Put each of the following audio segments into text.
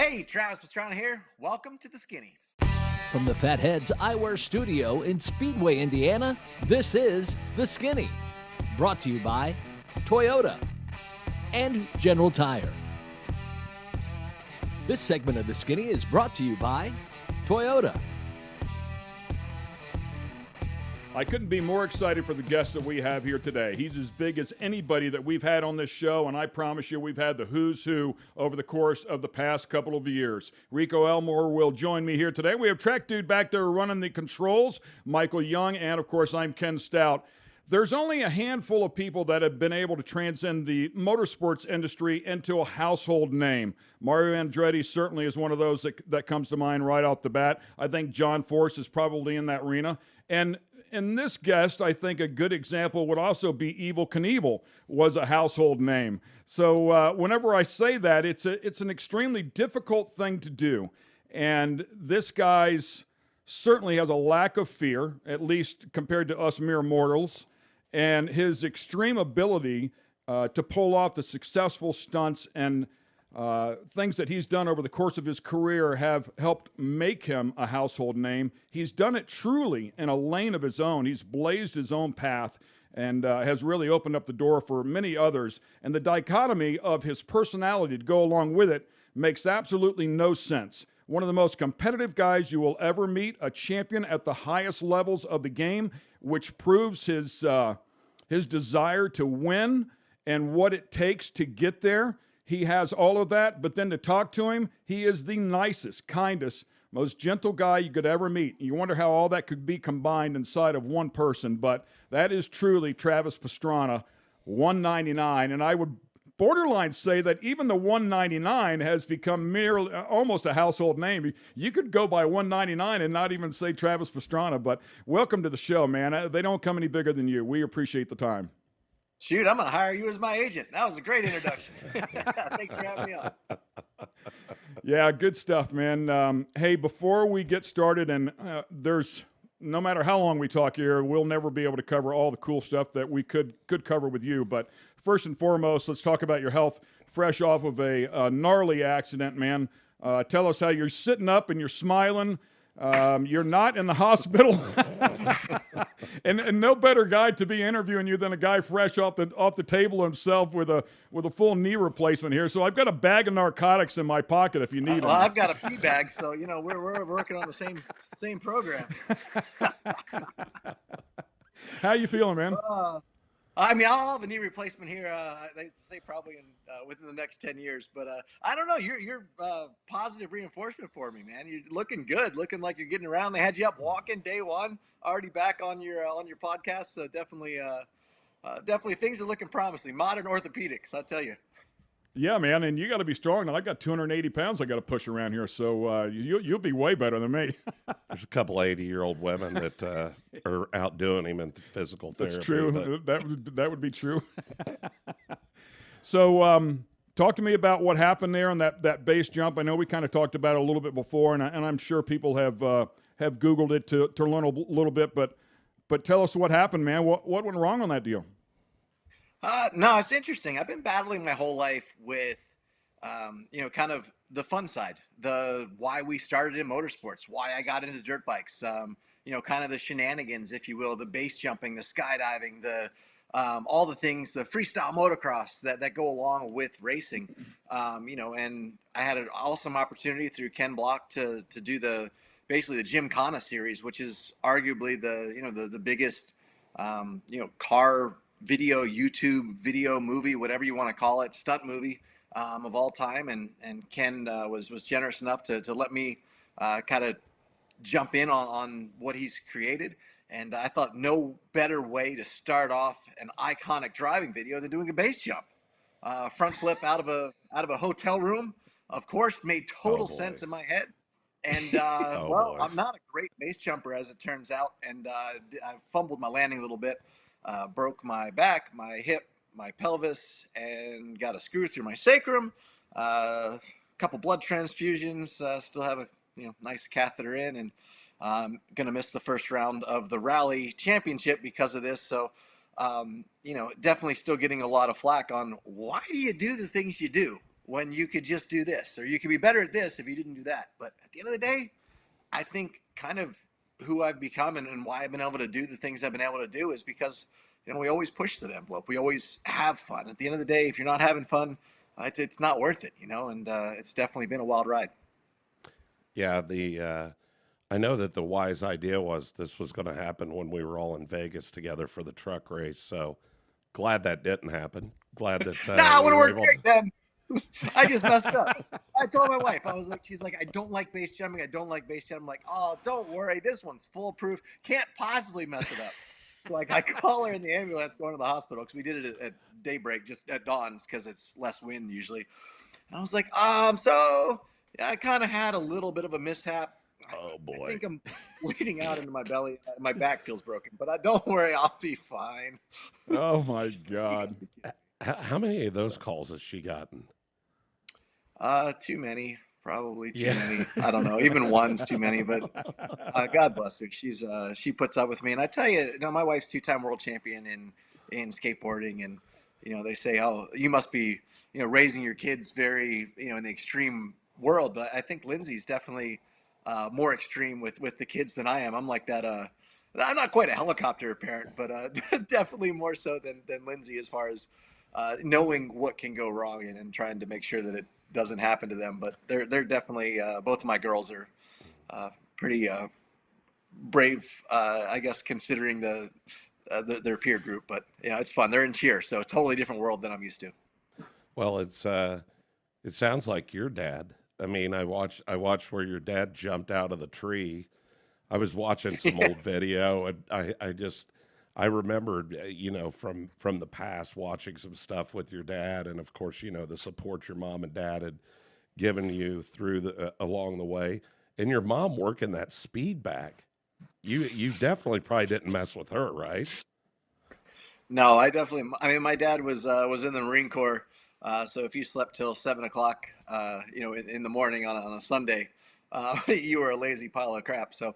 Hey, Travis Pastrana here. Welcome to the Skinny. From the Fatheadz Eyewear Studio in Speedway, Indiana, this is The Skinny. Brought to you by Toyota and General Tire. This segment of The Skinny is brought to you by Toyota. I couldn't be more excited for the guest that we have here today. He's as big as anybody that we've had on this show, and I promise you we've had the who's who over the course of the past couple of years. Rico Elmore will join me here today. We have Track Dude back there running the controls, Michael Young, and of course I'm Ken Stout. There's only a handful of people that have been able to transcend the motorsports industry into a household name. Mario Andretti certainly is one of those that comes to mind right off the bat. I think John Force is probably in that arena. And in this guest, I think a good example would also be Evel Knievel was a household name. So whenever I say that, it's an extremely difficult thing to do. And this guy's certainly has a lack of fear, at least compared to us mere mortals. And his extreme ability to pull off the successful stunts and things that he's done over the course of his career have helped make him a household name. He's done it truly in a lane of his own. He's blazed his own path and has really opened up the door for many others. And the dichotomy of his personality to go along with it makes absolutely no sense. One of the most competitive guys you will ever meet, a champion at the highest levels of the game, which proves his desire to win and what it takes to get there. He has all of that, but then to talk to him, he is the nicest, kindest, most gentle guy you could ever meet. You wonder how all that could be combined inside of one person, but that is truly Travis Pastrana, 199. And I would borderline say that even the 199 has become merely almost a household name. You could go by 199 and not even say Travis Pastrana, but welcome to the show, man. They don't come any bigger than you. We appreciate the time. Shoot, I'm going to hire you as my agent. That was a great introduction. Thanks for having me on. Yeah, good stuff, man. Hey, before we get started, and there's no matter how long we talk here, we'll never be able to cover all the cool stuff that we could cover with you. But first and foremost, let's talk about your health. Fresh off of a gnarly accident, man. Tell us how you're sitting up and you're smiling. You're not in the hospital, and no better guy to be interviewing you than a guy fresh off the table himself with a full knee replacement here. So I've got a bag of narcotics in my pocket if you need them. Well, I've got a pee bag, so we're working on the same program. How you feeling, man? I mean, I'll have a knee replacement here. They say probably within the next 10 years, but I don't know. You're positive reinforcement for me, man. You're looking good, looking like you're getting around. They had you up walking day one, already back on your podcast. So definitely things are looking promising. Modern orthopedics, I tell you. Yeah, man, and you got to be strong. Now, I got 280 pounds I got to push around here, so you'll be way better than me. There's a couple of 80-year-old women that are outdoing him in physical therapy. That's true. That would be true. So talk to me about what happened there on that base jump. I know we kind of talked about it a little bit before, and I'm sure people have Googled it to learn a little bit, but tell us what happened, man. What went wrong on that deal? No, it's interesting. I've been battling my whole life with, kind of the fun side, the why we started in motorsports, why I got into dirt bikes, kind of the shenanigans, if you will, the base jumping, the skydiving, the all the things, the freestyle motocross that go along with racing, and I had an awesome opportunity through Ken Block to do basically the Gymkhana series, which is arguably the biggest, car video, YouTube video movie, whatever you want to call it, stunt movie of all time. And Ken was generous enough to let me kind of jump in on what he's created. And I thought no better way to start off an iconic driving video than doing a base jump. Front flip out of a hotel room, of course, made total sense in my head. And I'm not a great base jumper, as it turns out. And I fumbled my landing a little bit. Broke my back, my hip, my pelvis, and got a screw through my sacrum. A couple blood transfusions. Still have a nice catheter in, and I'm gonna miss the first round of the rally championship because of this. So, definitely still getting a lot of flack on why do you do the things you do? when you could just do this, or you could be better at this if you didn't do that. But at the end of the day, I think kind of who I've become and why I've been able to do the things I've been able to do is because, we always push the envelope. We always have fun. At the end of the day, if you're not having fun, it's not worth it, and it's definitely been a wild ride. Yeah, I know that the wise idea was this was going to happen when we were all in Vegas together for the truck race. So glad that didn't happen. Glad that Nah, it would we have were worked able great to. then. I just messed up. I told my wife, she's like, I don't like base jumping. I don't like base jumping. I'm like, oh, don't worry. This one's foolproof. Can't possibly mess it up. So, I call her in the ambulance going to the hospital because we did it at daybreak, just at dawn because it's less wind usually. And I was like, so yeah, I kind of had a little bit of a mishap. Oh I boy. think I'm bleeding out into my belly. My back feels broken, but don't worry, I'll be fine. Oh my God. How many of those calls has she gotten? Too many. Probably too Yeah. many. I don't know. Even one's too many. But God bless her. She puts up with me. And I tell you, my wife's 2-time world champion in skateboarding, and they say, oh, you must be raising your kids very in the extreme world. But I think Lindsay's definitely more extreme with the kids than I am. I'm like that. I'm not quite a helicopter parent, but definitely more so than Lindsay as far as knowing what can go wrong and trying to make sure that it doesn't happen to them. But they're definitely both of my girls are pretty brave, I guess, considering their peer group. But it's fun. They're in cheer, so a totally different world than I'm used to. Well, it sounds like your dad. I mean, I watched where your dad jumped out of the tree. I was watching some old video, and I remembered, from the past watching some stuff with your dad, and of course, the support your mom and dad had given you through along the way, and your mom working that speed back. You definitely probably didn't mess with her, right? No, I mean, my dad was in the Marine Corps, so if you slept till 7 o'clock, in the morning on a Sunday, you were a lazy pile of crap. So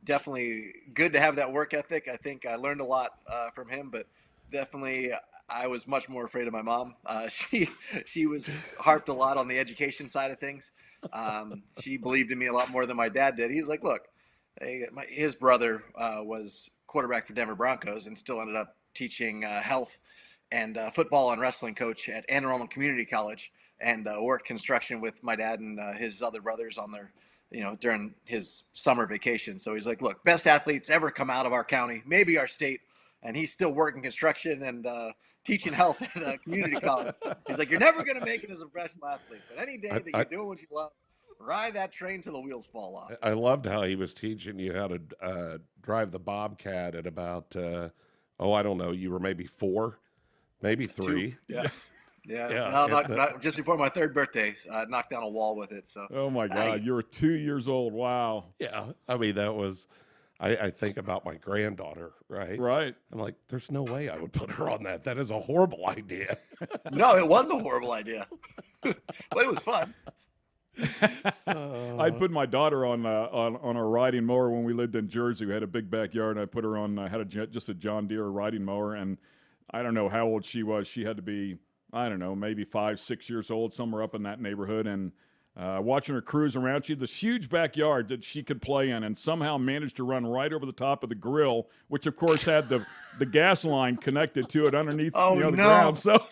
definitely good to have that work ethic. I think I learned a lot from him, but definitely I was much more afraid of my mom. She was harped a lot on the education side of things. She believed in me a lot more than my dad did. He's like, look, his brother was quarterback for Denver Broncos and still ended up teaching health and football and wrestling coach at Anne Arundel Community College, and worked construction with my dad and his other brothers on their, during his summer vacation. So he's like, look, best athletes ever come out of our county, maybe our state. And he's still working construction and teaching health at a community college. He's like, you're never going to make it as a professional athlete, but any day that you're doing what you love, ride that train till the wheels fall off. I loved how he was teaching you how to drive the Bobcat at about, I don't know, you were maybe 4, maybe 3. Yeah. No, not just before my 3rd birthday, I knocked down a wall with it. So. Oh my God, you were 2 years old. Wow. Yeah, I mean that was. I think about my granddaughter, right? Right. I'm like, there's no way I would put her on that. That is a horrible idea. No, it wasn't a horrible idea, but it was fun. I'd put my daughter on a riding mower when we lived in Jersey. We had a big backyard, and I put her on. I had just a John Deere riding mower, and I don't know how old she was. She had to be, I don't know, maybe 5, 6 years old, somewhere up in that neighborhood, and watching her cruise around. She had this huge backyard that she could play in, and somehow managed to run right over the top of the grill, which of course had the gas line connected to it underneath the ground. So,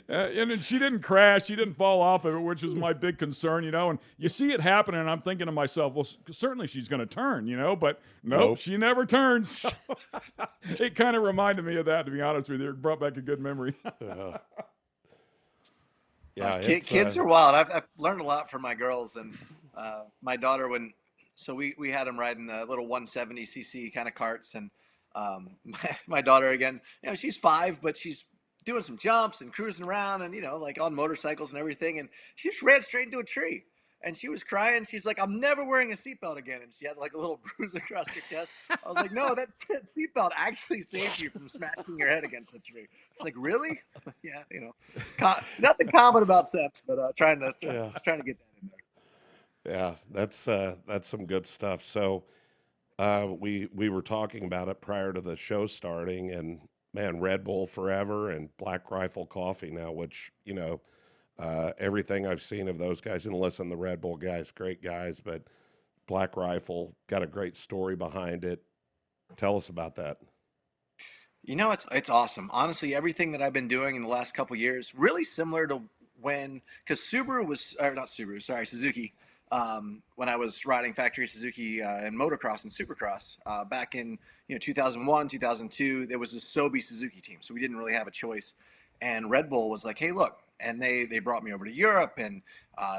and then she didn't crash, she didn't fall off of it, which is my big concern, And you see it happening, and I'm thinking to myself, well, certainly she's going to turn, but nope, she never turns. So it kind of reminded me of that, to be honest with you. It brought back a good memory. Yeah, kids are wild. I've learned a lot from my girls, and my daughter we had them riding the little 170cc kind of carts, and my daughter again, she's 5, but she's doing some jumps and cruising around, and like on motorcycles and everything, and she just ran straight into a tree. And she was crying. She's like, I'm never wearing a seatbelt again. And she had like a little bruise across her chest. I was like, no, that seatbelt actually saved you from smashing your head against the tree. She's like, really? Yeah, nothing common about sex, but trying to get that in there. Yeah, that's some good stuff. So we were talking about it prior to the show starting, and man, Red Bull forever and Black Rifle Coffee now, which, everything I've seen of those guys, and listen, the Red Bull guys, great guys, but Black Rifle got a great story behind it. Tell us about that. It's awesome. Honestly, everything that I've been doing in the last couple years, really similar to because Subaru was, or not Subaru, sorry, Suzuki. When I was riding factory Suzuki in motocross and supercross back in 2001, 2002, there was this Sobi Suzuki team, so we didn't really have a choice. And Red Bull was like, "Hey, look," and they brought me over to Europe, and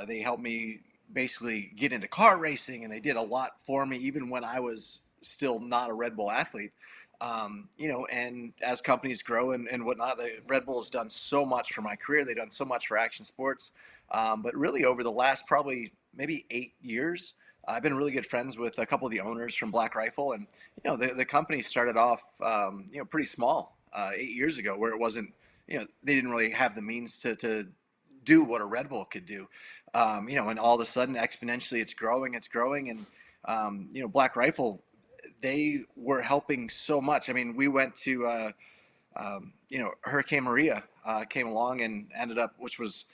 they helped me basically get into car racing, and they did a lot for me, even when I was still not a Red Bull athlete. And as companies grow and whatnot, Red Bull has done so much for my career. They've done so much for action sports. But really over the last probably maybe 8 years, I've been really good friends with a couple of the owners from Black Rifle. And, the company started off, pretty small 8 years ago, where it wasn't, they didn't really have the means to do what a Red Bull could do. And all of a sudden exponentially it's growing. And, Black Rifle, they were helping so much. I mean, we went to, Hurricane Maria came along and ended up, which was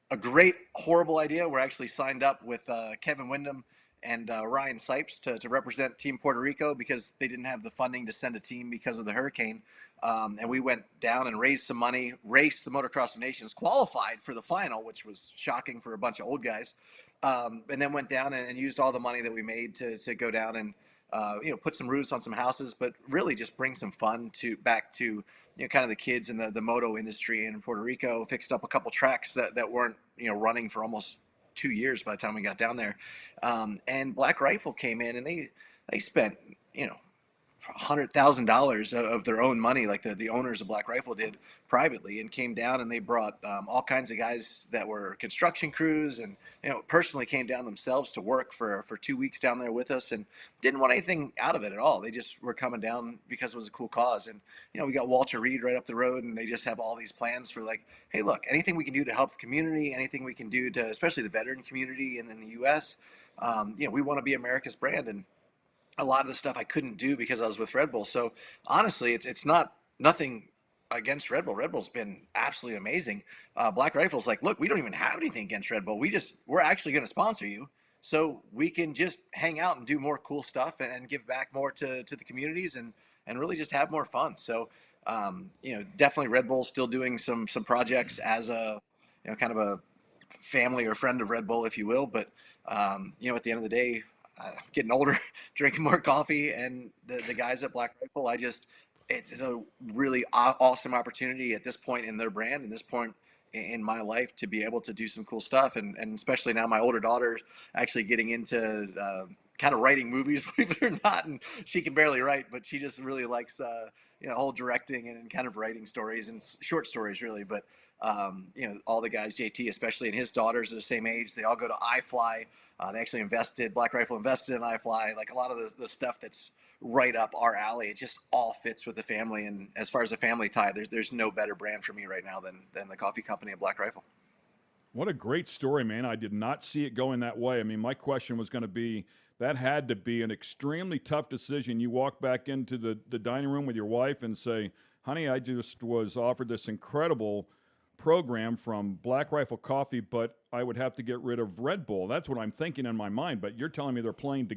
a great, horrible idea. We're actually signed up with Kevin Windham and Ryan Sipes to represent Team Puerto Rico because they didn't have the funding to send a team because of the hurricane. And we went down and raised some money, raced the Motocross of Nations, qualified for the final, which was shocking for a bunch of old guys. And then went down and used all the money that we made to go down and put some roofs on some houses, but really just bring some fun back to kind of the kids in the moto industry in Puerto Rico. Fixed up a couple tracks that weren't running for almost 2 years by the time we got down there. And Black Rifle came in and they spent $100,000 of their own money, like the owners of Black Rifle did privately, and came down and they brought all kinds of guys that were construction crews and personally came down themselves to work for 2 weeks down there with us and didn't want anything out of it at all. They just were coming down because it was a cool cause. And we got Walter Reed right up the road, and they just have all these plans for like, hey, look, anything we can do to help the community, anything we can do to especially the veteran community and in the U.S. We want to be America's brand. And a lot of the stuff I couldn't do because I was with Red Bull. So honestly, it's not nothing against Red Bull. Red Bull's been absolutely amazing. Black Rifle's like, look, we don't even have anything against Red Bull. We're actually going to sponsor you so we can just hang out and do more cool stuff and give back more to the communities and really just have more fun. So, definitely Red Bull's still doing some projects as a, kind of a family or friend of Red Bull, if you will. But, at the end of the day, getting older, drinking more coffee, and the guys at Black Rifle, it's a really awesome opportunity at this point in their brand and this point in my life to be able to do some cool stuff. And especially now my older daughter actually getting into kind of writing movies, believe it or not. And she can barely write, but she just really likes, whole directing and kind of writing stories and short stories really. But, all the guys, JT, especially, and his daughters are the same age. They all go to iFly. They actually Black Rifle invested in iFly. Like a lot of the stuff that's right up our alley, it just all fits with the family. And as far as a family tie, there's no better brand for me right now than the coffee company of Black Rifle. What a great story, man. I did not see it going that way. I mean, my question was going to be, that had to be an extremely tough decision. You walk back into the dining room with your wife and say, honey, I just was offered this incredible program from Black Rifle Coffee, but I would have to get rid of Red Bull. That's what I'm thinking in my mind. But you're telling me they're playing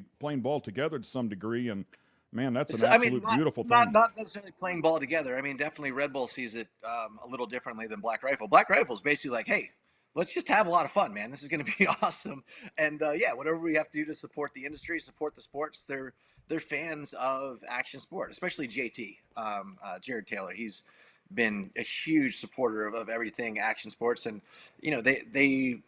ball together to some degree, and man, that's an absolute beautiful thing. Not necessarily playing ball together. I mean, definitely Red Bull sees it a little differently than Black Rifle. Black Rifle is basically like, hey, let's just have a lot of fun, man. This is going to be awesome. And whatever we have to do to support the industry, support the sports, they're fans of action sport, especially JT, Jared Taylor. He's been a huge supporter of everything action sports. And, they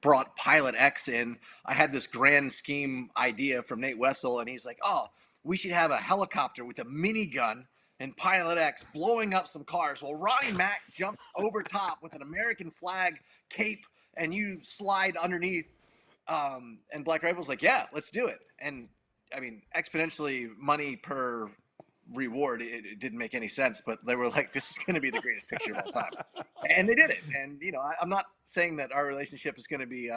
brought Pilot X in. I had this grand scheme idea from Nate Wessel, and he's like, oh, we should have a helicopter with a minigun and Pilot X blowing up some cars while Ronnie Mack jumps over top with an American flag cape and you slide underneath. And Black Rifle's like, yeah, let's do it. And I mean, exponentially money per reward, it didn't make any sense, but they were like, this is going to be the greatest picture of all time. And they did it. And, I'm not saying that our relationship is going to be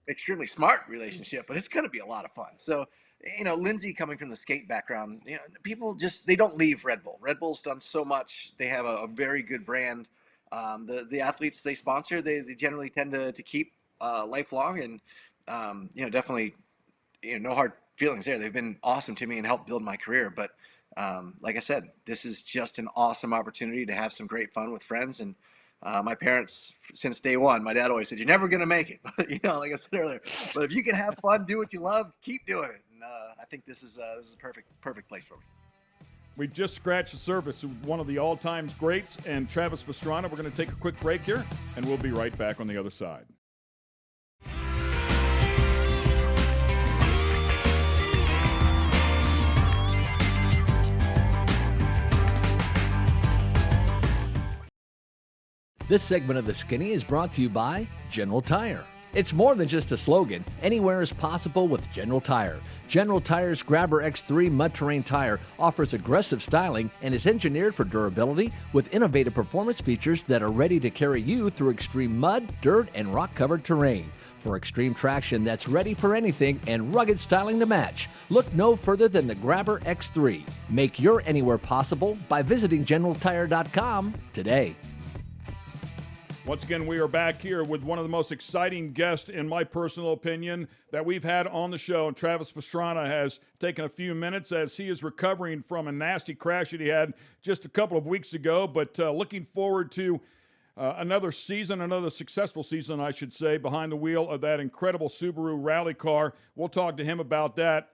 extremely smart relationship, but it's going to be a lot of fun. So, Lindsay coming from the skate background, people just, they don't leave Red Bull. Red Bull's done so much. They have a very good brand. The athletes they sponsor, they generally tend to keep lifelong, and definitely, no hard feelings there. They've been awesome to me and helped build my career. But like I said, this is just an awesome opportunity to have some great fun with friends. And my parents, since day one, my dad always said, "You're never going to make it." But, like I said earlier, but if you can have fun, do what you love, keep doing it. And I think this is a perfect place for me. We just scratched the surface of one of the all-time greats, and Travis Pastrana. We're going to take a quick break here, and we'll be right back on the other side. This segment of The Skinny is brought to you by General Tire. It's more than just a slogan. Anywhere is possible with General Tire. General Tire's Grabber X3 Mud Terrain tire offers aggressive styling and is engineered for durability with innovative performance features that are ready to carry you through extreme mud, dirt, and rock-covered terrain. For extreme traction that's ready for anything and rugged styling to match, look no further than the Grabber X3. Make your anywhere possible by visiting GeneralTire.com today. Once again, we are back here with one of the most exciting guests, in my personal opinion, that we've had on the show. And Travis Pastrana has taken a few minutes as he is recovering from a nasty crash that he had just a couple of weeks ago. But looking forward to another season, another successful season, I should say, behind the wheel of that incredible Subaru rally car. We'll talk to him about that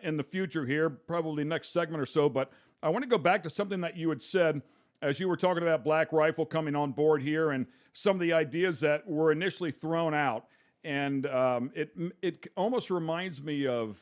in the future here, probably next segment or so. But I want to go back to something that you had said as you were talking about Black Rifle coming on board here and some of the ideas that were initially thrown out. And it almost reminds me of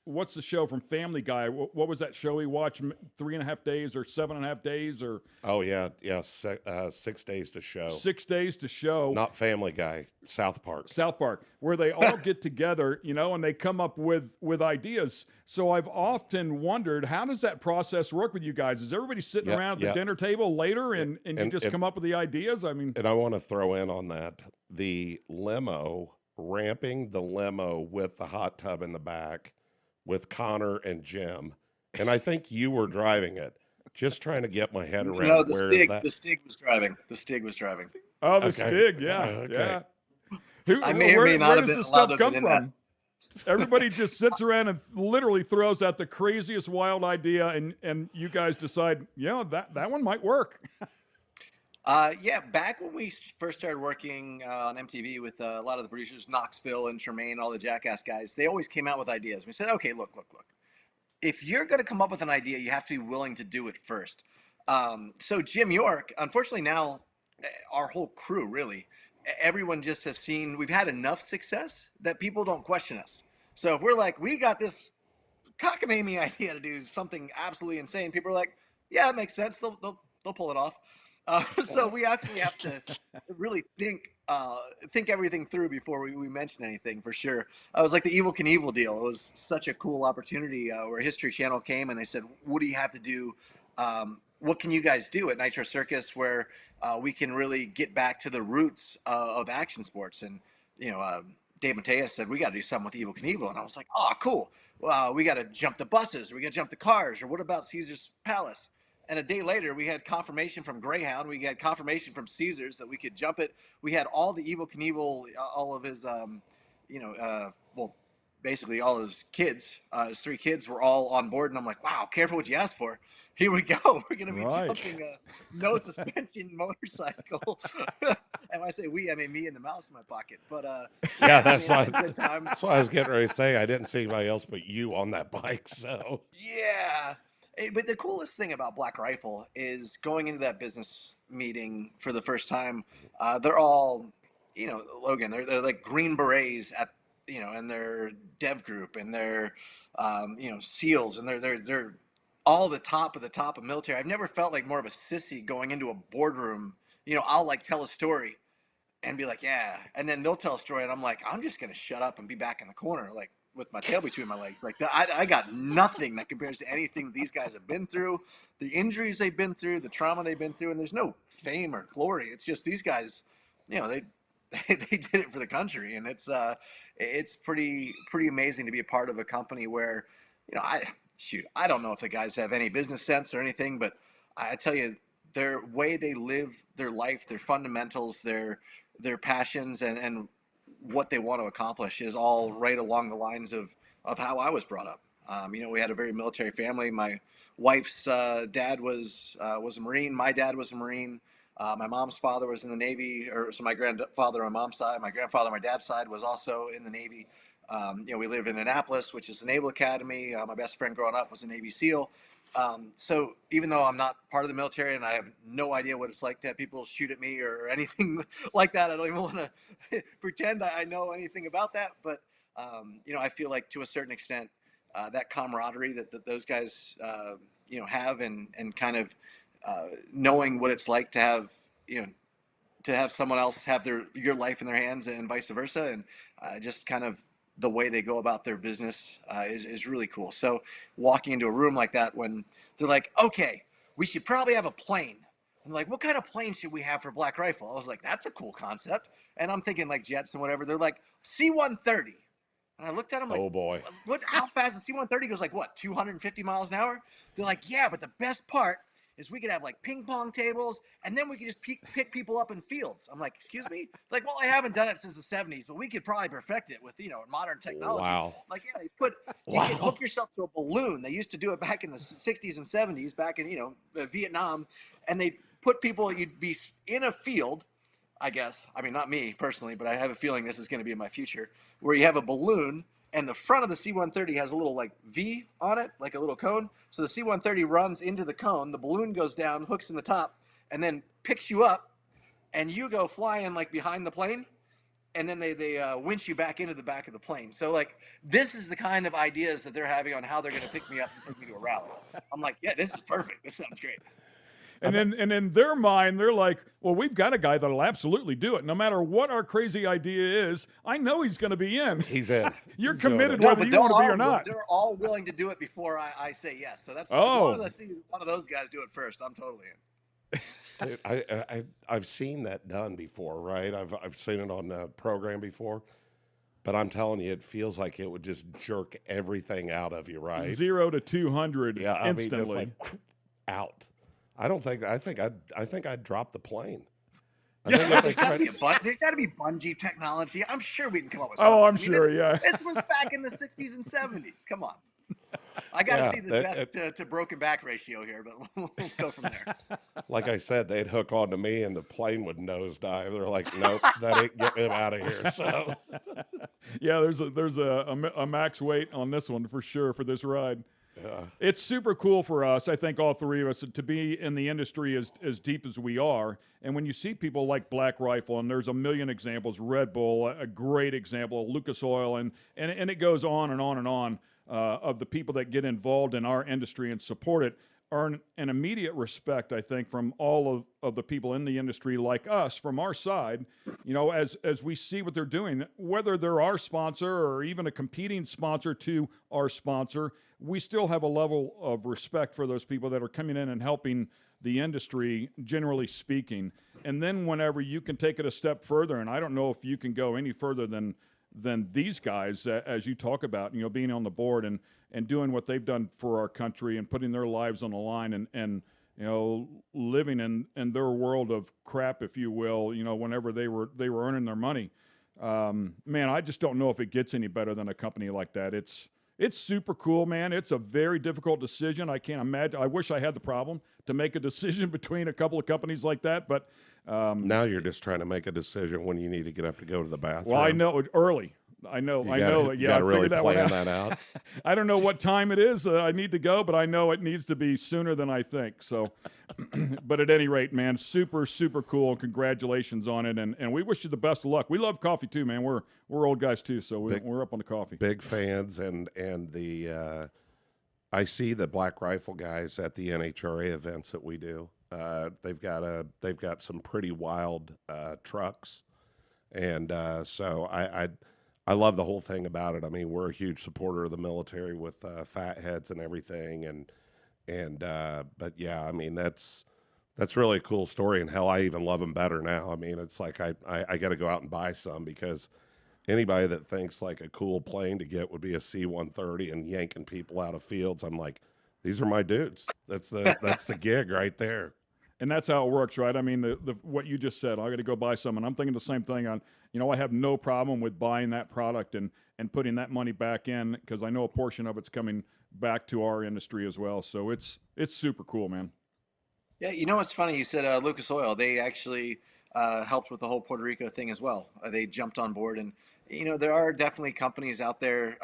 what's the show from Family Guy? What was that show he watched, 3.5 days or 7.5 days? Or Oh, yeah. 6 days to show. 6 days to show. Not Family Guy, South Park. South Park, where they all get together, and they come up with ideas. So I've often wondered, how does that process work with you guys? Is everybody sitting around at the dinner table later and you just come up with the ideas? I mean, and I want to throw in on that, the limo, ramping the limo with the hot tub in the back with Connor and Jim. And I think you were driving it. Just trying to get my head around. No, the Stig was driving. The Stig was driving. Oh, the Okay. Stig, yeah. Okay. Yeah. I may or may not have been allowed to have been in that. Everybody just sits around and literally throws out the craziest wild idea, and you guys decide, that one might work. Back when we first started working on MTV with a lot of the producers, Knoxville and Tremaine, all the Jackass guys, they always came out with ideas. We said, okay, look. If you're going to come up with an idea, you have to be willing to do it first. So Jim York, unfortunately now, our whole crew, really, everyone just has seen, we've had enough success that people don't question us. So if we're like, we got this cockamamie idea to do something absolutely insane, people are like, yeah, it makes sense. They'll pull it off. So we actually have to really think everything through before we mention anything, for sure. It was like the Evel Knievel deal. It was such a cool opportunity where History Channel came and they said, what do you have to do? What can you guys do at Nitro Circus where we can really get back to the roots of action sports? And, Dave Mateus said, we got to do something with Evel Knievel. And I was like, oh, cool. We got to jump the buses. We got to jump the cars. Or what about Caesar's Palace? And a day later, we had confirmation from Greyhound. We had confirmation from Caesars that we could jump it. We had all the Evel Knievel, all of his, basically all his kids, his 3 kids were all on board. And I'm like, wow, careful what you ask for. Here we go. We're going to be jumping a no suspension motorcycle. And when I say we, I mean me and the mouse in my pocket. But that's why good time. That's why I was getting ready to say I didn't see anybody else but you on that bike. So yeah. But the coolest thing about Black Rifle is going into that business meeting for the first time. They're all, Logan, they're like Green Berets at, and their dev group and their, SEALs, and they're all the top of military. I've never felt like more of a sissy going into a boardroom. I'll like tell a story and be like, yeah, and then they'll tell a story and I'm like, I'm just gonna shut up and be back in the corner, like, with my tail between my legs. Like, I got nothing that compares to anything these guys have been through, the injuries they've been through, the trauma they've been through, and there's no fame or glory. It's just these guys, they did it for the country, and it's pretty amazing to be a part of a company where, I don't know if the guys have any business sense or anything, but I tell you, their way they live their life, their fundamentals, their passions, and what they want to accomplish is all right along the lines of how I was brought up. We had a very military family. My wife's dad was a Marine. My dad was a Marine. My mom's father was in the Navy, or so my grandfather on my mom's side. My grandfather on my dad's side was also in the Navy. We live in Annapolis, which is the Naval Academy. My best friend growing up was a Navy SEAL. So even though I'm not part of the military and I have no idea what it's like to have people shoot at me or anything like that, I don't even want to pretend I know anything about that. But I feel like to a certain extent, that camaraderie that those guys have, and kind of knowing what it's like to have to have someone else have your life in their hands and vice versa, and just kind of the way they go about their business is really cool. So walking into a room like that, when they're like, okay, we should probably have a plane. I'm like, what kind of plane should we have for Black Rifle? I was like, that's a cool concept. And I'm thinking like jets and whatever. They're like, C-130. And I looked at them like, Oh boy. what? How fast is C-130 goes? Like what? 250 miles an hour? They're like, yeah, but the best part is we could have like ping pong tables, and then we could just pick people up in fields. I'm like, excuse me? Like, well, I haven't done it since the 70s, but we could probably perfect it with modern technology. Wow. Like, yeah, you can hook yourself to a balloon. They used to do it back in the 60s and 70s, back in Vietnam, and they put people. You'd be in a field, I guess. I mean, not me personally, but I have a feeling this is going to be in my future, where you have a balloon, and the front of the C-130 has a little like V on it, like a little cone. So the C-130 runs into the cone, the balloon goes down, hooks in the top, and then picks you up, and you go flying like behind the plane, and then they winch you back into the back of the plane. So like, this is the kind of ideas that they're having on how they're going to pick me up and take me to a rally. I'm like, yeah, this is perfect. This sounds great. And in their mind, they're like, well, we've got a guy that'll absolutely do it. No matter what our crazy idea is, I know he's going to be in. He's in. You're He's committed doing it. whether you want to be or not. They're all willing to do it before I say yes. So that's as long as I see one of those guys do it first, I'm totally in. Dude, I've seen that done before, right? I've seen it on a program before, but I'm telling you, it feels like it would just jerk everything out of you, right? 0 to 200 Yeah, instantly. I mean, just like out. I think I'd drop the plane. There's got to be bungee technology. I'm sure we can come up with something. Oh, I'm sure, yeah. This was back in the 60s and 70s. Come on. I got to see the death to broken back ratio here, but we'll go from there. Like I said, they'd hook onto me and the plane would nosedive. They're like, nope, that ain't getting him out of here. So, yeah, there's a max weight on this one for sure for this ride. yeah. It's super cool for us, I think all three of us, to be in the industry as deep as we are. And when you see people like Black Rifle, and there's a million examples, Red Bull, a great example, Lucas Oil, and it goes on and on and on, of the people that get involved in our industry and support it, earn an immediate respect, I think, from all of the people in the industry like us, from our side, as we see what they're doing, whether they're our sponsor or even a competing sponsor to our sponsor, we still have a level of respect for those people that are coming in and helping the industry, generally speaking. And then whenever you can take it a step further, and I don't know if you can go any further than these guys, as you talk about, being on the board and doing what they've done for our country and putting their lives on the line and living in their world of crap, if you will, whenever they were earning their money. Man, I just don't know if it gets any better than a company like that. It's super cool, man. It's a very difficult decision. I can't imagine. I wish I had the problem to make a decision between a couple of companies like that, but Now you're just trying to make a decision when you need to get up to go to the bathroom. well, I know it early. I know. You Yeah, I got to really figured that one plan out. that out. I don't know what time it is I need to go, but I know it needs to be sooner than I think. So, but at any rate, man, super, super cool. Congratulations on it, and we wish you the best of luck. We love coffee too, man. We're old guys too, so we're up on the coffee. Big fans, and the I see the Black Rifle guys at the NHRA events that we do. They've got some pretty wild trucks, and so I love the whole thing about it. I mean, we're a huge supporter of the military with Fatheadz and everything, and but yeah, I mean that's That's really a cool story, and hell, I even love them better now. I mean, it's like I got to go out and buy some because anybody that thinks like a cool plane to get would be a C-130 and yanking people out of fields, I'm like, these are my dudes. That's the gig right there. And that's how it works, right? I mean, the what you just said, I got to go buy some, and I'm thinking the same thing. I have no problem with buying that product and putting that money back in because I know a portion of it's coming back to our industry as well. So it's super cool, man. Yeah, you know what's funny? You said Lucas Oil. They actually helped with the whole Puerto Rico thing as well. They jumped on board, and there are definitely companies out there.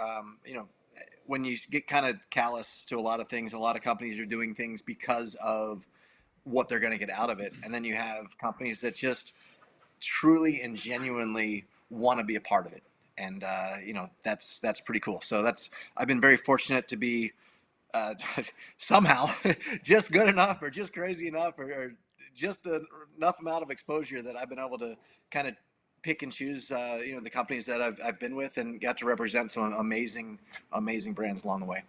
When you get kind of callous to a lot of things, a lot of companies are doing things because of what they're going to get out of it, and then you have companies that just truly and genuinely want to be a part of it, and that's pretty cool. So I've been very fortunate to be somehow just good enough or just crazy enough or just enough amount of exposure that I've been able to kind of pick and choose the companies that I've been with and got to represent some amazing brands along the way.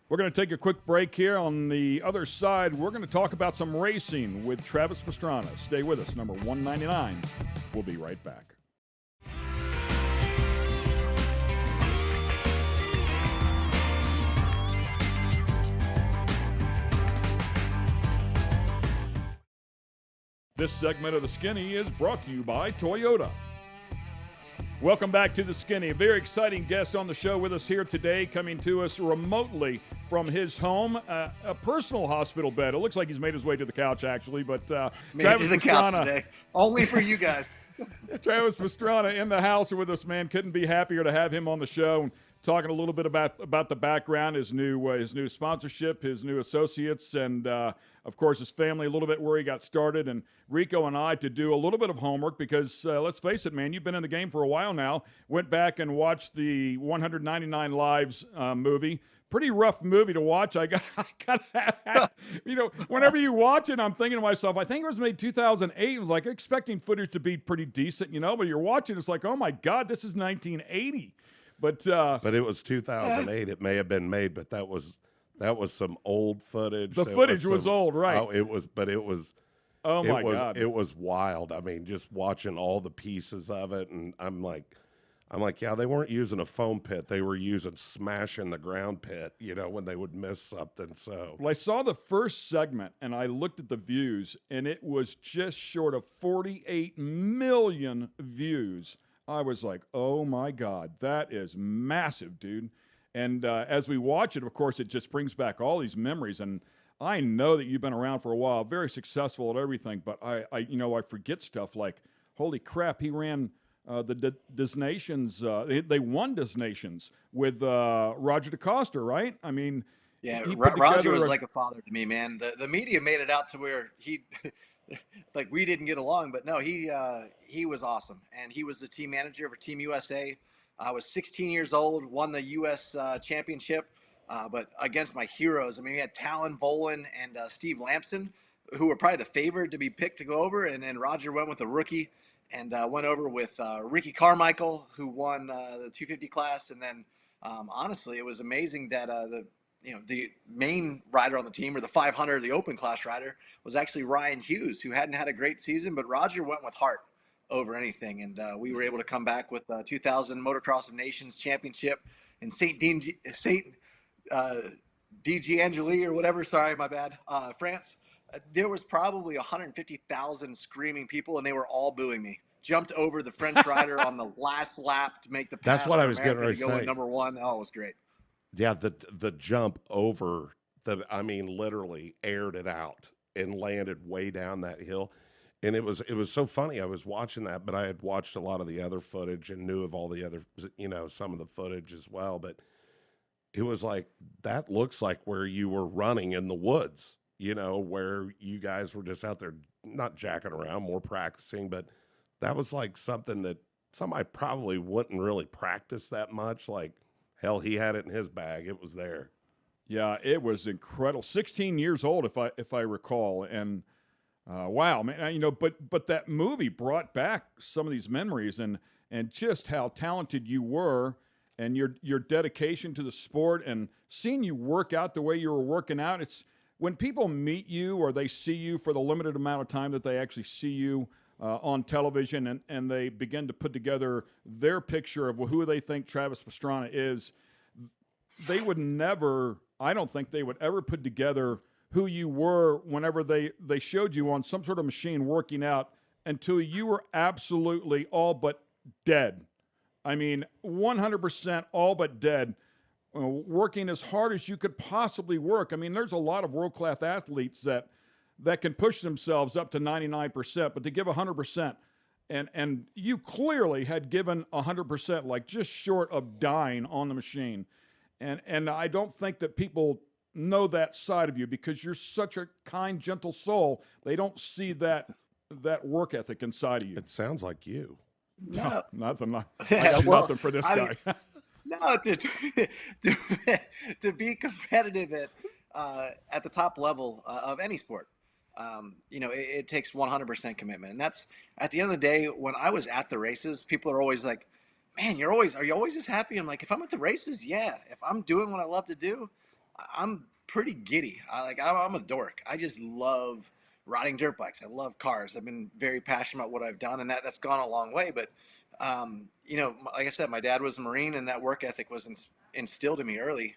We're going to take a quick break here. On the other side, we're going to talk about some racing with Travis Pastrana. Stay with us. Number 199. We'll be right back. This segment of The Skinny is brought to you by Toyota. Welcome back to The Skinny. A very exciting guest on the show with us here today, coming to us remotely from his home, a personal hospital bed. It looks like he's made his way to the couch, actually, but Travis the couch Pastrana, today, only for you guys. Travis Pastrana in the house with us, man. Couldn't be happier to have him on the show. Talking a little bit about the background, his new sponsorship, his new associates, and of course his family. A little bit where he got started, and Rico and I to do a little bit of homework because let's face it, man, you've been in the game for a while now. Went back and watched the 199 Lives movie. Pretty rough movie to watch. I got whenever you watch it, I'm thinking to myself, I think it was made 2008. It was like expecting footage to be pretty decent, but you're watching, it's like, oh my God, this is 1980. But it was 2008. It may have been made, but that was some old footage. The footage was old, right? Oh, it was. Oh my God! It was wild. I mean, just watching all the pieces of it, and I'm like, yeah, they weren't using a foam pit. They were using smashing the ground pit. When they would miss something. So well, I saw the first segment, and I looked at the views, and it was just short of 48 million views. I was like, oh, my God, that is massive, dude. And as we watch it, of course, it just brings back all these memories. And I know that you've been around for a while, very successful at everything. But I forget stuff like, holy crap, he ran the Des Nations. They won Des Nations with Roger DeCosta, right? I mean, yeah, Roger was like a father to me, man. The media made it out to where he like we didn't get along, but no, he was awesome, and he was the team manager for Team USA. I was 16 years old, won the U.S. Championship, but against my heroes. I mean, we had Talon Volan and Steve Lampson, who were probably the favorite to be picked to go over, and then Roger went with a rookie and went over with Ricky Carmichael, who won the 250 class, and then honestly, it was amazing that the main rider on the team, or the 500, the open class rider, was actually Ryan Hughes, who hadn't had a great season, but Roger went with heart over anything. And we were able to come back with the 2000 Motocross of Nations Championship in Saint Angeli or whatever. Sorry, my bad. France. There was probably 150,000 screaming people, and they were all booing me. Jumped over the French rider on the last lap to make the pass. That's what I was getting ready to go say. in number one. Oh, it was great. Yeah, the jump over literally aired it out and landed way down that hill. And it was so funny. I was watching that, but I had watched a lot of the other footage and knew of all the other, some of the footage as well. But it was like, that looks like where you were running in the woods, where you guys were just out there, not jacking around, more practicing. But that was like something that somebody probably wouldn't really practice that much. Like, hell, he had it in his bag. It was there. Yeah, it was incredible. 16 years old, if I recall, and wow, man. But that movie brought back some of these memories and just how talented you were, and your dedication to the sport, and seeing you work out the way you were working out. It's when people meet you or they see you for the limited amount of time that they actually see you on television, and they begin to put together their picture of who they think Travis Pastrana is, they would never, I don't think they would ever put together who you were whenever they showed you on some sort of machine working out until you were absolutely all but dead. I mean, 100% all but dead, working as hard as you could possibly work. I mean, there's a lot of world-class athletes that can push themselves up to 99%, but to give 100%, and you clearly had given 100%, like just short of dying on the machine. And I don't think that people know that side of you because you're such a kind, gentle soul. They don't see that work ethic inside of you. It sounds like you. No, nothing. I Yeah, got well, nothing for this I guy. No, to be competitive at the top level of any sport, it takes 100% commitment, and that's at the end of the day. When I was at the races, people are always like, "Man, are you always this happy?" I'm like, if I'm at the races, yeah. If I'm doing what I love to do, I'm pretty giddy. I'm a dork. I just love riding dirt bikes. I love cars. I've been very passionate about what I've done, and that's gone a long way. But like I said, my dad was a Marine, and that work ethic was instilled in me early.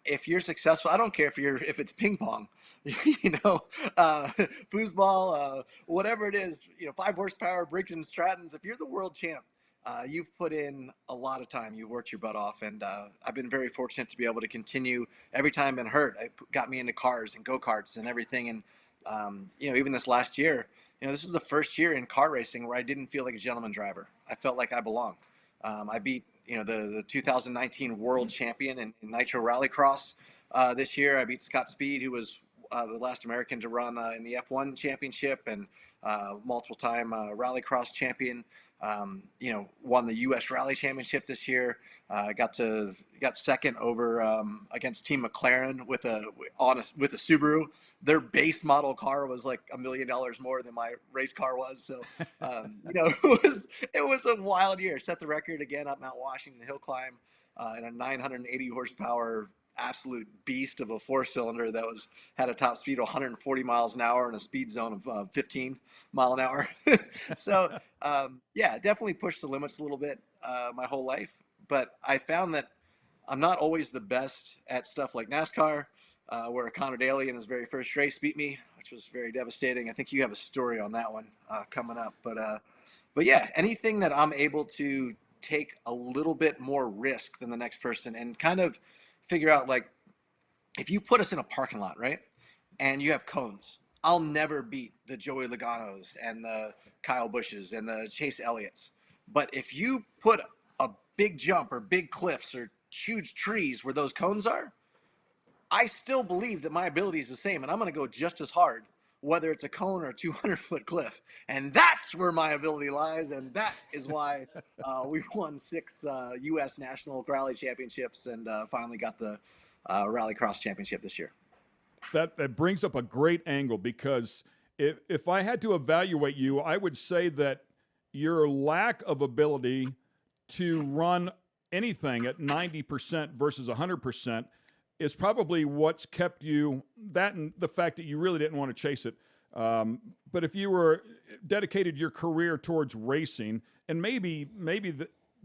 If you're successful, I don't care if it's ping pong, foosball, whatever it is, 5 horsepower, Briggs and Strattons. If you're the world champ, you've put in a lot of time. You've worked your butt off, and I've been very fortunate to be able to continue. Every time I've been hurt, it got me into cars and go-karts and everything. And even this last year, this is the first year in car racing where I didn't feel like a gentleman driver. I felt like I belonged. I beat the 2019 world champion in Nitro Rallycross this year. I beat Scott Speed, who was the last American to run in the F1 championship, and multiple-time Rallycross champion. Won the U.S. Rally Championship this year. Got second over against Team McLaren with a Subaru. Their base model car was like $1 million more than my race car was. So, it was a wild year. Set the record again up Mount Washington hill climb in a 980 horsepower absolute beast of a 4-cylinder that had a top speed of 140 miles an hour and a speed zone of 15 mile an hour. So definitely pushed the limits a little bit my whole life. But I found that I'm not always the best at stuff like NASCAR, where Connor Daly in his very first race beat me, which was very devastating. I think you have a story on that one coming up. But yeah, anything that I'm able to take a little bit more risk than the next person and kind of figure out, like, if you put us in a parking lot, right, and you have cones, I'll never beat the Joey Logano's and the Kyle Bushes and the Chase Elliott's. But if you put a big jump or big cliffs or huge trees where those cones are, I still believe that my ability is the same, and I'm going to go just as hard, whether it's a cone or a 200-foot cliff. And that's where my ability lies, and that is why we've won 6 U.S. National Rally Championships and finally got the Rallycross Championship this year. That brings up a great angle, because if I had to evaluate you, I would say that your lack of ability to run anything at 90% versus 100% is probably what's kept you, that and the fact that you really didn't want to chase it. But if you were dedicated your career towards racing, and maybe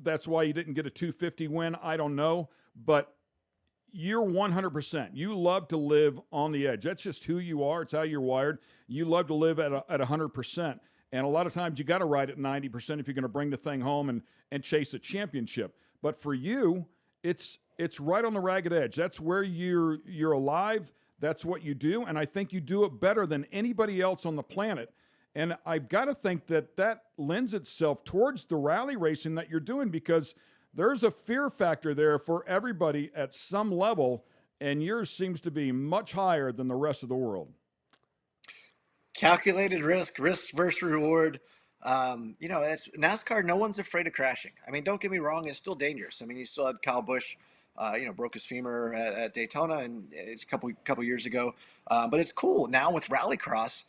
that's why you didn't get a 250 win, I don't know, but you're 100%. You love to live on the edge. That's just who you are. It's how you're wired. You love to live at 100%. And a lot of times you got to ride at 90% if you're going to bring the thing home and chase a championship. But for you, it's right on the ragged edge. That's where you're alive. That's what you do. And I think you do it better than anybody else on the planet. And I've got to think that lends itself towards the rally racing that you're doing, because there's a fear factor there for everybody at some level, and yours seems to be much higher than the rest of the world. Calculated risk versus reward. It's NASCAR. No one's afraid of crashing. I mean, don't get me wrong; it's still dangerous. I mean, you still had Kyle Busch, broke his femur at Daytona and it's a couple years ago. But it's cool now with Rallycross.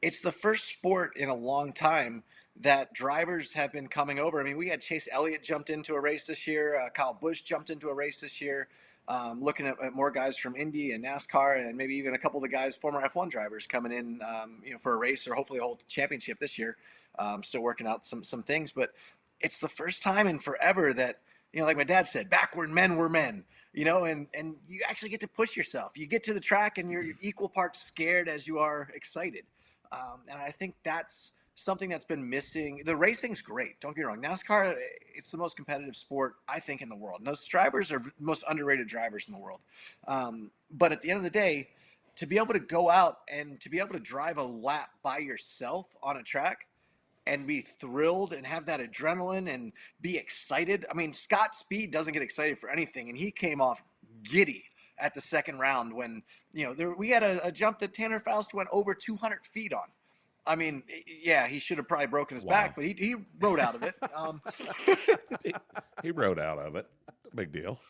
It's the first sport in a long time that drivers have been coming over. I mean, we had Chase Elliott jumped into a race this year. Kyle Busch jumped into a race this year. looking at more guys from Indy and NASCAR, and maybe even a couple of the guys, former F1 drivers, coming in, for a race or hopefully a whole championship this year. Still working out some things, but it's the first time in forever that, like my dad said, back when men were men, and you actually get to push yourself. You get to the track and you're equal parts scared as you are excited. And I think that's something that's been missing. The racing's great. Don't get me wrong. NASCAR, it's the most competitive sport, I think, in the world. And those drivers are the most underrated drivers in the world. But at the end of the day, to be able to go out and to be able to drive a lap by yourself on a track and be thrilled and have that adrenaline and be excited. I mean, Scott Speed doesn't get excited for anything, and he came off giddy at the second round when, we had a jump that Tanner Faust went over 200 feet on. I mean, yeah, he should have probably broken his back, but he rode out of it. He rode out of it. Big deal.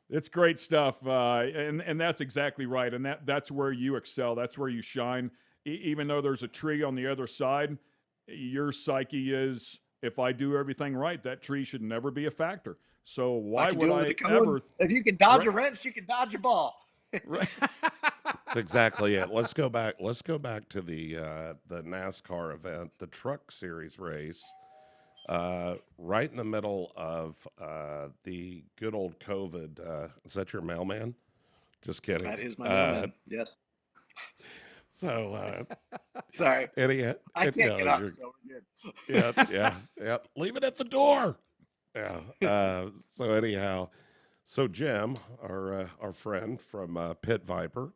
It's great stuff, and that's exactly right. And that's where you excel. That's where you shine. Even though there's a tree on the other side, your psyche is, if I do everything right, that tree should never be a factor. So why would I ever? If you can dodge a wrench, you can dodge a ball. Right. That's exactly it. Let's go back to the NASCAR event, the Truck Series race, right in the middle of the good old COVID. Is that your mailman? Just kidding. That is my mailman. Yes. So sorry, anyhow, I can't get up, so we're good. yeah. Leave it at the door. Yeah. So anyhow. So Jim, our friend from Pit Viper,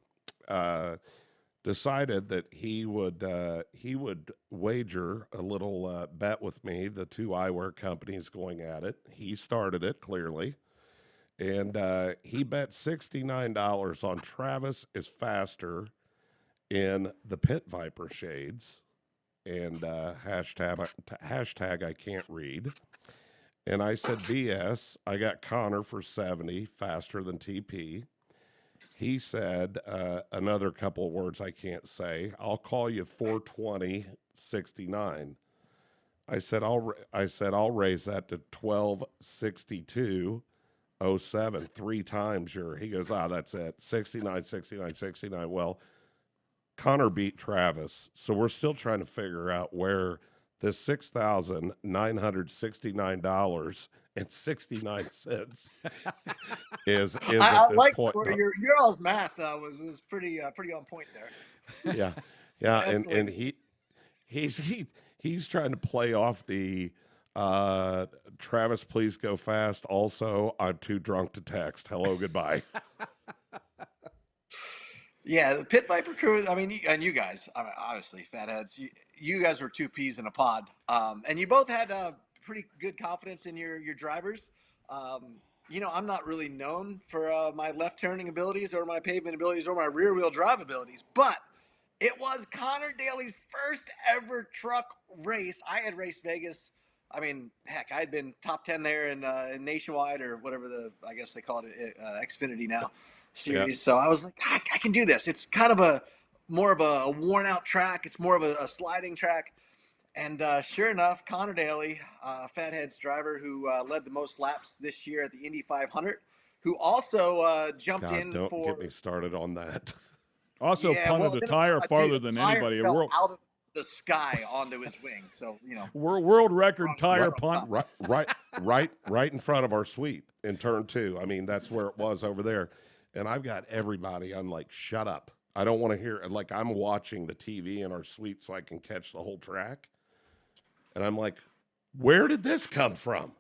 decided that he would wager a little bet with me. The two eyewear companies going at it. He started it clearly, and he bet $69 on Travis is faster in the Pit Viper shades, and hashtag I can't read. And I said, BS, I got Connor for 70, faster than TP. He said another couple of words I can't say. I'll call you 420, 69. I said, I'll raise that to 1262, 07, 3 times he goes, that's it, 69, 69, 69. Well, Connor beat Travis. So we're still trying to figure out where this $6,969.69 is I at this like point. Where your all's math was pretty on point there. Yeah, and he's trying to play off the Travis, please go fast. Also, I'm too drunk to text. Hello, goodbye. Yeah, the Pit Viper crew, I mean, and you guys, obviously, Fatheadz, you guys were two peas in a pod. And you both had pretty good confidence in your drivers. I'm not really known for my left turning abilities or my pavement abilities or my rear wheel drive abilities, but it was Connor Daly's first ever truck race. I had raced Vegas. I mean, heck, I had been top 10 there in Nationwide, or whatever I guess they call it, Xfinity now. Series. Yep. So I was like, I can do this. It's kind of more of a worn out track. It's more of a sliding track. And sure enough, Connor Daly, Fatheadz driver who led the most laps this year at the Indy 500, who also jumped in don't for. Get me started on that. Also punted the tire farther than anybody. Fell out of the sky onto his wing. So world record tire punt. Right in front of our suite in turn 2. I mean, that's where it was over there. And I've got everybody. I'm like, shut up. I don't want to hear it. Like, I'm watching the TV in our suite so I can catch the whole track. And I'm like, where did this come from?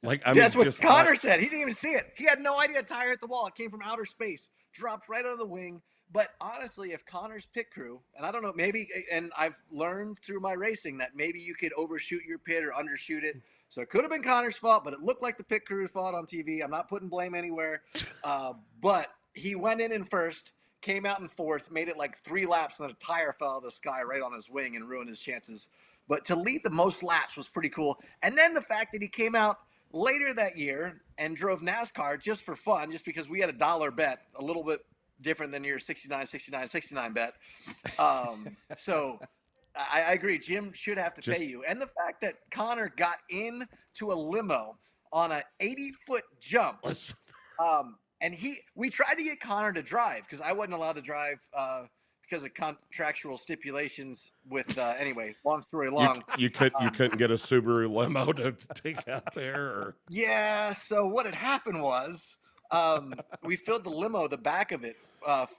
Like, that's what Connor said. He didn't even see it. He had no idea a tire hit the wall. It came from outer space, dropped right out of the wing. But honestly, if Connor's pit crew, and I don't know, maybe, and I've learned through my racing that maybe you could overshoot your pit or undershoot it. So it could have been Connor's fault, but it looked like the pit crew's fault on TV. I'm not putting blame anywhere. But he went in first, came out in fourth, made it like 3 laps, and then a tire fell out of the sky right on his wing and ruined his chances. But to lead the most laps was pretty cool. And then the fact that he came out later that year and drove NASCAR just for fun, just because we had a $1 bet, a little bit different than your 69 bet. So I agree. Jim should have to pay you. And the fact that Connor got into a limo on an 80-foot jump And we tried to get Connor to drive because I wasn't allowed to drive because of contractual stipulations with anyway, long story long. You couldn't get a Subaru limo to take out there, or Yeah, so what had happened was we filled the limo, the back of it,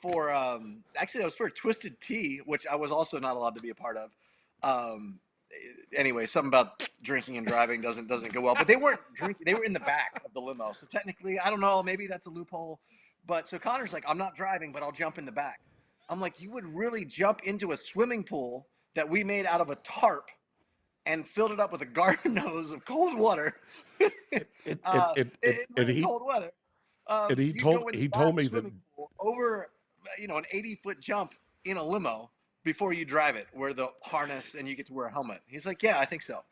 for actually that was for Twisted Tea, which I was also not allowed to be a part of. Anyway, something about drinking and driving doesn't go well. But they weren't drinking; they were in the back of the limo. So technically, I don't know. Maybe that's a loophole. But so Connor's like, "I'm not driving, but I'll jump in the back." I'm like, "You would really jump into a swimming pool that we made out of a tarp and filled it up with a garden hose of cold water in really cold weather?" And he You go told in the he back told me that swimming pool over, an 80-foot jump in a limo before you drive it, where the harness and you get to wear a helmet. He's like, "Yeah, I think so."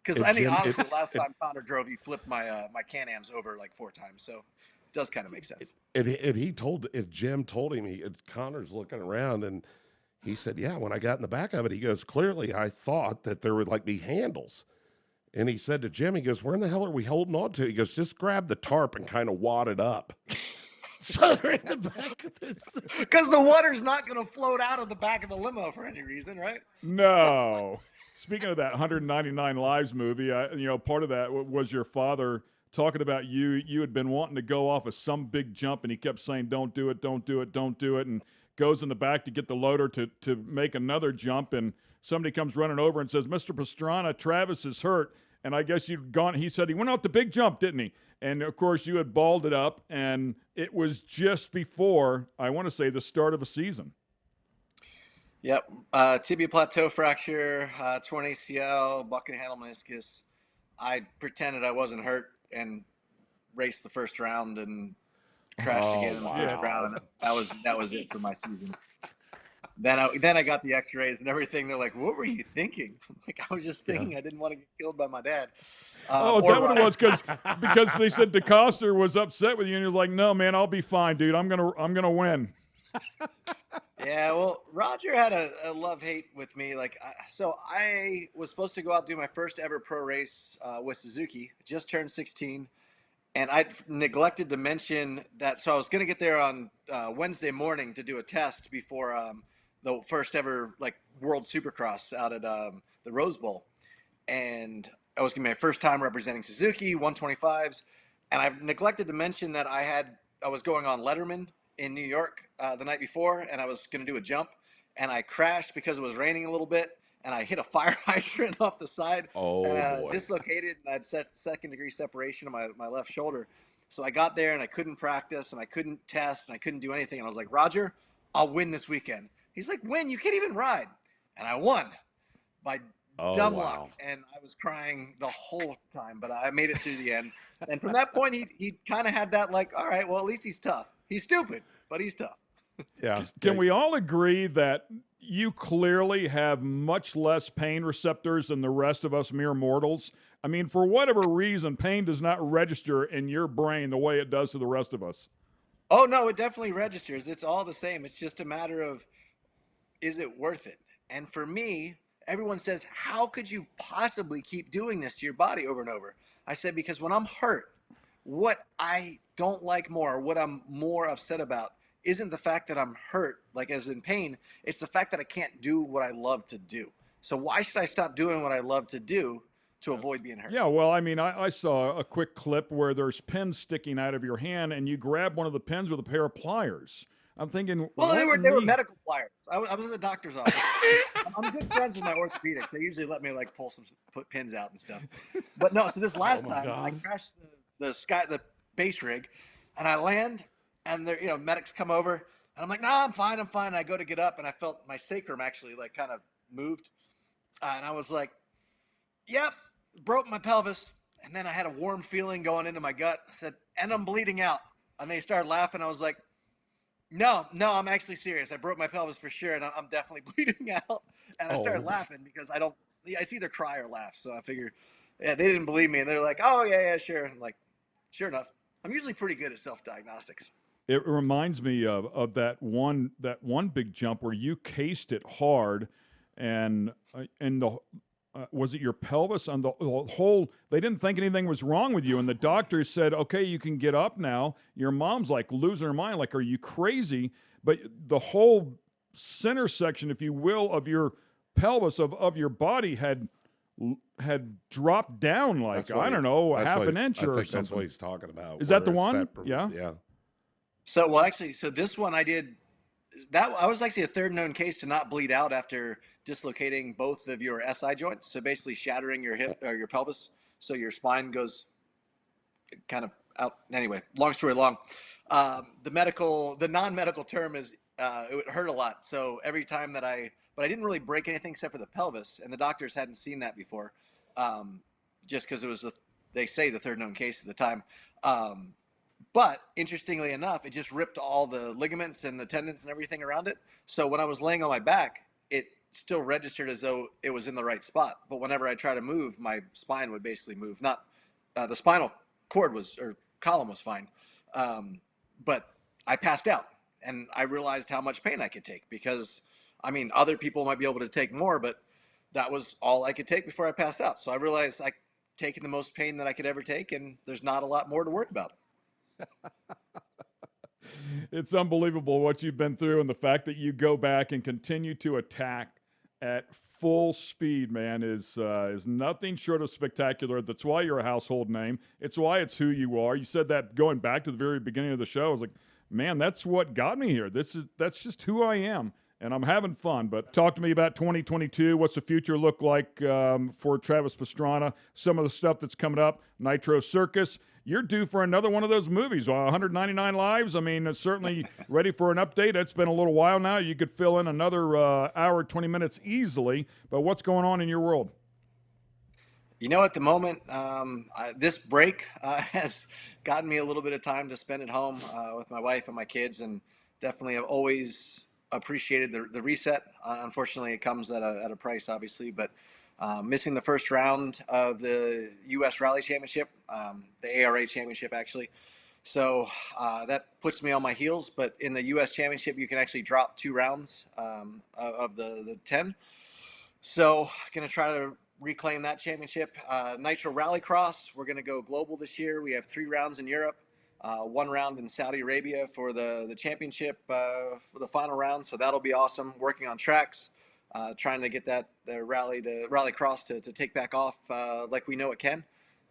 Because I mean, Jim, honestly, last time Connor drove, he flipped my my Can-Ams over like 4 times, so it does kind of make sense. Jim told him Connor's looking around and he said, "Yeah, when I got in the back of it," he goes, "Clearly I thought that there would like be handles." And he said to Jim, he goes, "Where in the hell are we holding on to?" He goes, "Just grab the tarp and kind of wad it up." So they're in the back of this. Because the water's not going to float out of the back of the limo for any reason, right? No. Speaking of that 199 Lives movie, part of that was your father talking about you. You had been wanting to go off of some big jump, and he kept saying, "Don't do it, don't do it, don't do it," and goes in the back to get the loader to make another jump, and somebody comes running over and says, "Mr. Pastrana, Travis is hurt." And I guess you'd gone, he said he went off the big jump, didn't he? And, of course, you had balled it up, and it was just before, I want to say, the start of a season. Yep. Tibia plateau fracture, torn ACL, bucket handle meniscus. I pretended I wasn't hurt and raced the first round and crashed again in the first round. And that was it for my season. Then I got the X-rays and everything. They're like, "What were you thinking?" I'm like, "I was just thinking I didn't want to get killed by my dad." Is that what it was? Because they said DeCoster was upset with you, and you're like, "No, man, I'll be fine, dude. I'm gonna win." Yeah, well, Roger had a love-hate with me. So I was supposed to go out and do my first ever pro race with Suzuki. Just turned 16, and I neglected to mention that. So I was going to get there on Wednesday morning to do a test before the first ever World Supercross out at the Rose Bowl, and I was going to be my first time representing Suzuki 125s, and I neglected to mention that I was going on Letterman in New York the night before, and I was going to do a jump, and I crashed because it was raining a little bit, and I hit a fire hydrant off the side, and dislocated, and I had second-degree separation of my left shoulder. So I got there, and I couldn't practice, and I couldn't test, and I couldn't do anything. And I was like, "Roger, I'll win this weekend." He's like, "Win? You can't even ride." And I won by dumb luck, and I was crying the whole time, but I made it through the end. And from that point, he kind of had that all right, well, at least he's tough. He's stupid, but he's tough. Yeah. Can we all agree that you clearly have much less pain receptors than the rest of us mere mortals? I mean, for whatever reason, pain does not register in your brain the way it does to the rest of us. Oh, no, it definitely registers. It's all the same. It's just a matter of, is it worth it? And for me, everyone says, "How could you possibly keep doing this to your body over and over?" I said, because when I'm hurt, what I don't like more, what I'm more upset about, isn't the fact that I'm hurt, as in pain. It's the fact that I can't do what I love to do. So why should I stop doing what I love to do to avoid being hurt? Yeah, well, I mean, I saw a quick clip where there's pins sticking out of your hand, and you grab one of the pins with a pair of pliers. I'm thinking, well, they were medical pliers. I was in the doctor's office. I'm good friends with my orthopedics. They usually let me put pins out and stuff. But no, so this last time I crashed the base rig, and I land, and there, medics come over, and I'm like, "No, I'm fine. And I go to get up, and I felt my sacrum actually kind of moved, and I was like, "Yep, broke my pelvis." And then I had a warm feeling going into my gut. I said, "And I'm bleeding out." And they started laughing. I was like, No, I'm actually serious. I broke my pelvis for sure, and I'm definitely bleeding out." And I started laughing because I see either cry or laugh. So I figured, yeah, they didn't believe me, and they're like, "Oh yeah, sure." And I'm like, sure enough, I'm usually pretty good at self-diagnostics. It reminds me of that one big jump where you cased it hard, and was it your pelvis on the whole? They didn't think anything was wrong with you, and the doctor said, "Okay, you can get up now." Your mom's like losing her mind, like, "Are you crazy?" But the whole center section, if you will, of your pelvis of your body had dropped down like I don't know half an inch or something. That's what he's talking about. Is that the one? Yeah. Yeah. So, well, actually, so this one I did that. I was actually a third known case to not bleed out after dislocating both of your SI joints. So basically shattering your hip or your pelvis. So your spine goes kind of out. Anyway, long story long. The non-medical term is it would hurt a lot. So every time but I didn't really break anything except for the pelvis, and the doctors hadn't seen that before, just because it was they say the third known case at the time. But interestingly enough, it just ripped all the ligaments and the tendons and everything around it. So when I was laying on my back, it still registered as though it was in the right spot. But whenever I try to move, my spine would basically move. Not the spinal cord or column was fine, but I passed out, and I realized how much pain I could take because, I mean, other people might be able to take more, but that was all I could take before I passed out. So I realized I taken the most pain that I could ever take, and there's not a lot more to worry about. It's unbelievable what you've been through, and the fact that you go back and continue to attack at full speed, man, is nothing short of spectacular. That's why you're a household name. It's why it's who you are. You said that going back to the very beginning of the show. I was like, man, that's what got me here. That's just who I am, and I'm having fun. But talk to me about 2022. What's the future look like for Travis Pastrana? Some of the stuff that's coming up, Nitro Circus. You're due for another one of those movies, 199 Lives. I mean, it's certainly ready for an update. It's been a little while now. You could fill in another hour, 20 minutes easily. But what's going on in your world? You know, at the moment, this break has gotten me a little bit of time to spend at home with my wife and my kids, and definitely have always appreciated the reset. Unfortunately, it comes at a price, obviously, but missing the first round of the U.S. Rally Championship, the ARA Championship, actually. So that puts me on my heels. But in the U.S. Championship, you can actually drop 2 rounds of the 10. So going to try to reclaim that championship. Nitro Rallycross, we're going to go global this year. We have 3 rounds in Europe, 1 round in Saudi Arabia for the championship for the final round. So that'll be awesome. Working on tracks. Trying to get the rallycross to take back off like we know it can,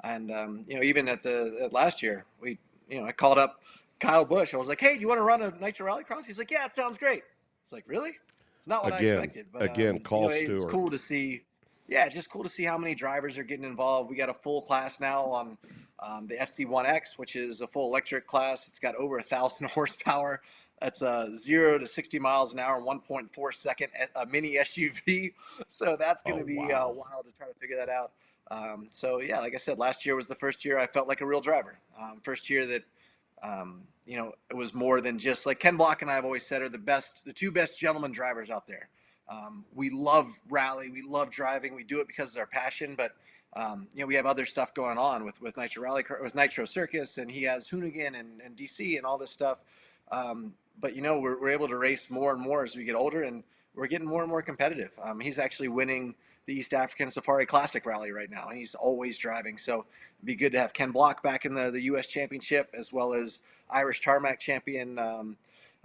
and you know, even at last year, I called up Kyle Busch. I was like, "Hey, do you want to run a Nitro Rallycross?" He's like, "Yeah, it sounds great." It's like, "Really?" It's not what I expected. But call Stewart. It's cool to see. Yeah, it's just cool to see how many drivers are getting involved. We got a full class now on the FC1X, which is a full electric class. It's got over 1,000 horsepower. That's 0 to 60 miles an hour in 1.4 second, a mini SUV. So that's going to be wild to try to figure that out. So yeah, like I said, last year was the first year I felt like a real driver. First year that, it was more than just, like Ken Block and I have always said, are the 2 best gentleman drivers out there. We love rally. We love driving. We do it because it's our passion, but we have other stuff going on with Nitro Rally, with Nitro Circus, and he has Hoonigan and DC and all this stuff. But we're able to race more and more as we get older, and we're getting more and more competitive. He's actually winning the East African Safari Classic Rally right now, and he's always driving. So it'd be good to have Ken Block back in the U.S. Championship, as well as Irish Tarmac Champion.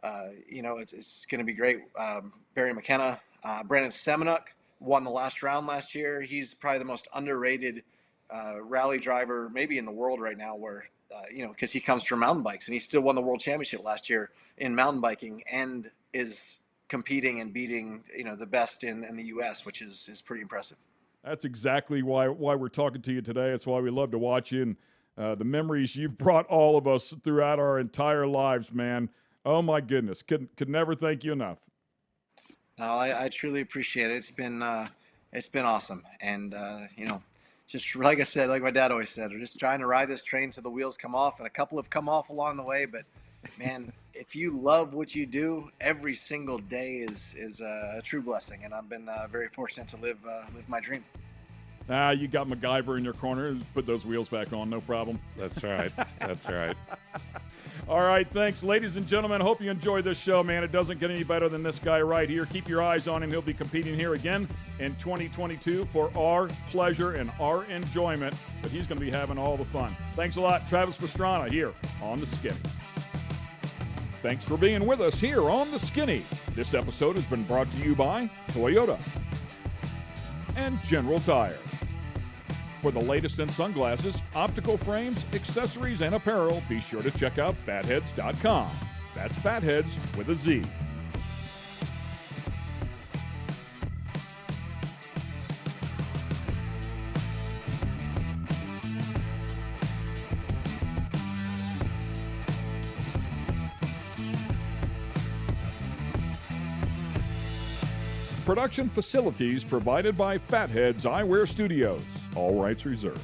It's going to be great. Barry McKenna, Brandon Semenuk won the last round last year. He's probably the most underrated rally driver maybe in the world right now, where because he comes from mountain bikes, and he still won the world championship last year in mountain biking, and is competing and beating the best in the U.S., which is pretty impressive. That's exactly why we're talking to you today. It's why we love to watch you, and the memories you've brought all of us throughout our entire lives, man. Oh my goodness, could never thank you enough. No, I truly appreciate it. It's been awesome, and just like I said, like my dad always said, we're just trying to ride this train till the wheels come off, and a couple have come off along the way. But man, if you love what you do, every single day is a true blessing, and I've been very fortunate to live my dream. You got MacGyver in your corner. Put those wheels back on, no problem. That's right. That's right. All right, thanks, ladies and gentlemen. Hope you enjoyed this show, man. It doesn't get any better than this guy right here. Keep your eyes on him. He'll be competing here again in 2022 for our pleasure and our enjoyment, but he's going to be having all the fun. Thanks a lot, Travis Pastrana here on The Skinny. Thanks for being with us here on The Skinny. This episode has been brought to you by Toyota and General Tire. For the latest in sunglasses, optical frames, accessories, and apparel, be sure to check out Fatheadz.com. That's Fatheadz with a Z. Production facilities provided by Fatheadz Eyewear Studios. All rights reserved.